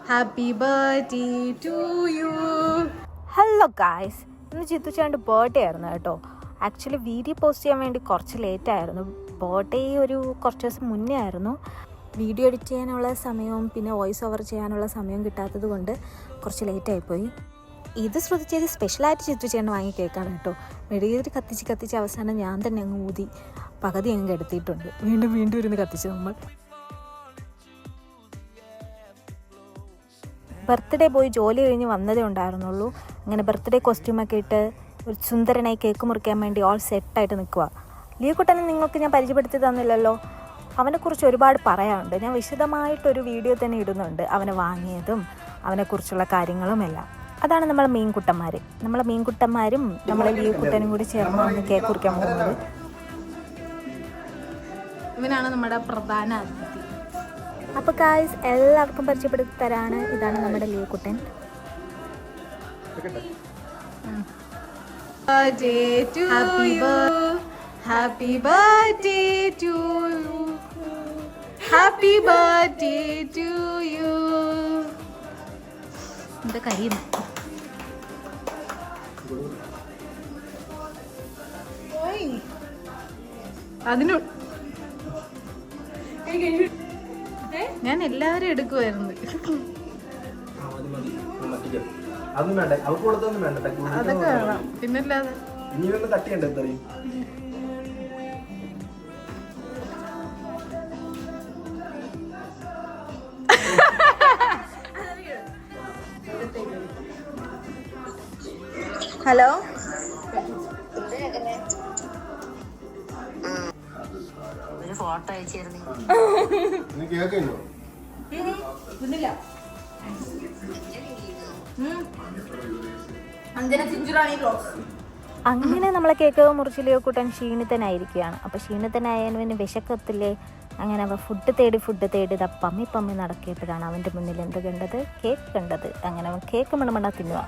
Happy birthday to you. Hello guys, ഇന്ന് ജിത്തുചേട്ടൻ്റെ birthday ആയിരുന്നു കേട്ടോ. ആക്ച്വലി വീഡിയോ പോസ്റ്റ് ചെയ്യാൻ വേണ്ടി കുറച്ച് ലേറ്റായിരുന്നു. ബർത്ത്ഡേ കുറച്ച് ദിവസം മുന്നേ ആയിരുന്നു. വീഡിയോ എഡിറ്റ് ചെയ്യാനുള്ള സമയവും പിന്നെ വോയിസ് ഓവർ ചെയ്യാനുള്ള സമയവും കിട്ടാത്തത് കൊണ്ട് കുറച്ച് ലേറ്റായിപ്പോയി. ഇത് ശ്രദ്ധിച്ചത് സ്പെഷ്യലായിട്ട് ജിത്തുചേട്ടൻ വാങ്ങി കേൾക്കാണ് കേട്ടോ. മെഴുകുതിരി കത്തിച്ച് അവസാനം ഞാൻ തന്നെ അങ്ങ് ഊതി പകുതി അങ്ങ് എടുത്തിട്ടുണ്ട്. വീണ്ടും ഇരുന്ന് കത്തിച്ച് നമ്മൾ. ബർത്ത്ഡേ പോയി ജോലി കഴിഞ്ഞ് വന്നതേ ഉണ്ടായിരുന്നുള്ളൂ. അങ്ങനെ ബർത്ത്ഡേ കോസ്റ്റ്യൂമൊക്കെ ഇട്ട് ഒരു സുന്ദരനായി കേക്ക് മുറിക്കാൻ വേണ്ടി ഓൾ സെറ്റായിട്ട് നിൽക്കുക. ലിയോക്കുട്ടനെ നിങ്ങൾക്ക് ഞാൻ പരിചയപ്പെടുത്തി തന്നില്ലല്ലോ. അവനെക്കുറിച്ച് ഒരുപാട് പറയാനുണ്ട്. ഞാൻ വിശദമായിട്ടൊരു വീഡിയോ തന്നെ ഇടുന്നുണ്ട്, അവനെ വാങ്ങിയതും അവനെക്കുറിച്ചുള്ള കാര്യങ്ങളും എല്ലാം. അതാണ് നമ്മളെ മീൻകുട്ടന്മാർ. നമ്മളെ മീൻകുട്ടന്മാരും നമ്മളെ ലിയോക്കുട്ടനും കൂടി ചേർന്നാണ് കേക്ക് മുറിക്കാൻ പോകുന്നത്. ഇവനാണ് നമ്മുടെ പ്രധാന അതിഥി. അപ്പോൾ ഗായ്സ് എല്ലാവർക്കും പരിചയപ്പെടുത്തി തരാണ്. ഇതാണ് നമ്മുടെ ലിയോക്കുട്ടൻ. Happy birthday to you. Happy birthday to you. എന്താ കഴിയുന്നു അതിന് ഞാൻ എല്ലാവരും എടുക്കുമായിരുന്നു. അതൊക്കെ വേണം, പിന്നല്ലാതെ. ഹലോ, ഫോട്ടോ അയച്ചിരുന്നു. അങ്ങനെ നമ്മളെ കേക്ക് മുറിച്ച് ലിയോക്കുട്ടൻ ക്ഷീണിതനായിരിക്കുകയാണ്. അപ്പോൾ ക്ഷീണിതനായവന് വിശക്കത്തില്ലേ. അങ്ങനെ അവൻ ഫുഡ് തേടി പമ്മി നടക്കിയപ്പോഴാണ് അവൻ്റെ മുന്നിൽ എന്ത് കണ്ടത്? കേക്ക് കണ്ടത്. അങ്ങനെ അവൻ കേക്ക് മണമണ തിന്നുക.